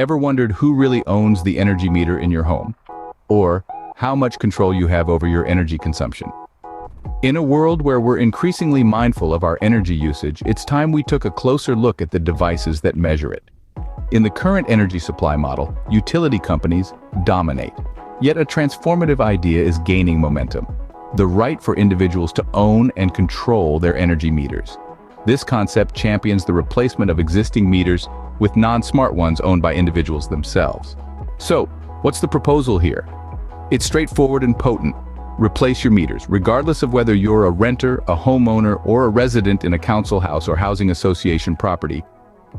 Ever wondered who really owns the energy meter in your home? Or how much control you have over your energy consumption? In a world where we're increasingly mindful of our energy usage, it's time we took a closer look at the devices that measure it. In the current energy supply model, utility companies dominate. Yet a transformative idea is gaining momentum: the right for individuals to own and control their energy meters. This concept champions the replacement of existing meters with non-smart ones owned by individuals themselves. So, what's the proposal here? It's straightforward and potent. Replace your meters, regardless of whether you're a renter, a homeowner, or a resident in a council house or housing association property.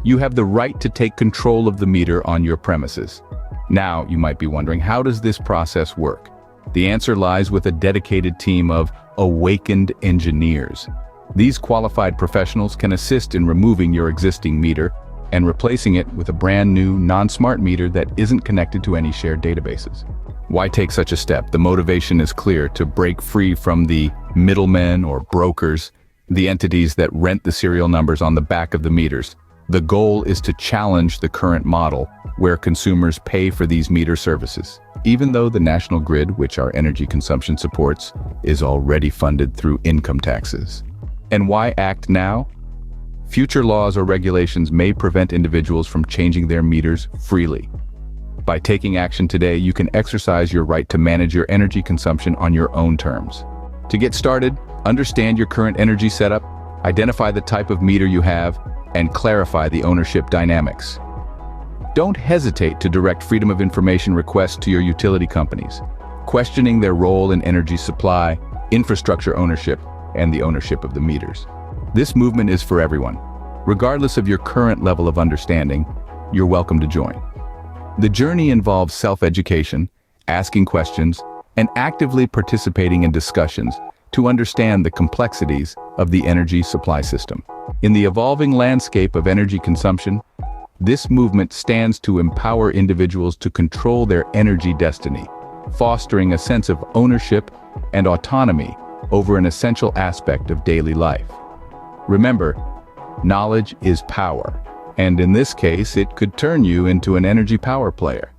You have the right to take control of the meter on your premises. Now, you might be wondering, how does this process work? The answer lies with a dedicated team of awakened engineers. These qualified professionals can assist in removing your existing meter and replacing it with a brand new, non-smart meter that isn't connected to any shared databases. Why take such a step? The motivation is clear: to break free from the middlemen or brokers, the entities that rent the serial numbers on the back of the meters. The goal is to challenge the current model, where consumers pay for these meter services, even though the national grid, which our energy consumption supports, is already funded through income taxes. And why act now? Future laws or regulations may prevent individuals from changing their meters freely. By taking action today, you can exercise your right to manage your energy consumption on your own terms. To get started, understand your current energy setup, identify the type of meter you have, and clarify the ownership dynamics. Don't hesitate to direct Freedom of Information requests to your utility companies, questioning their role in energy supply, infrastructure ownership, and the ownership of the meters. This movement is for everyone. Regardless of your current level of understanding, you're welcome to join. The journey involves self-education, asking questions, and actively participating in discussions to understand the complexities of the energy supply system. In the evolving landscape of energy consumption, this movement stands to empower individuals to control their energy destiny, fostering a sense of ownership and autonomy over an essential aspect of daily life. Remember, knowledge is power, and in this case, it could turn you into an energy power player.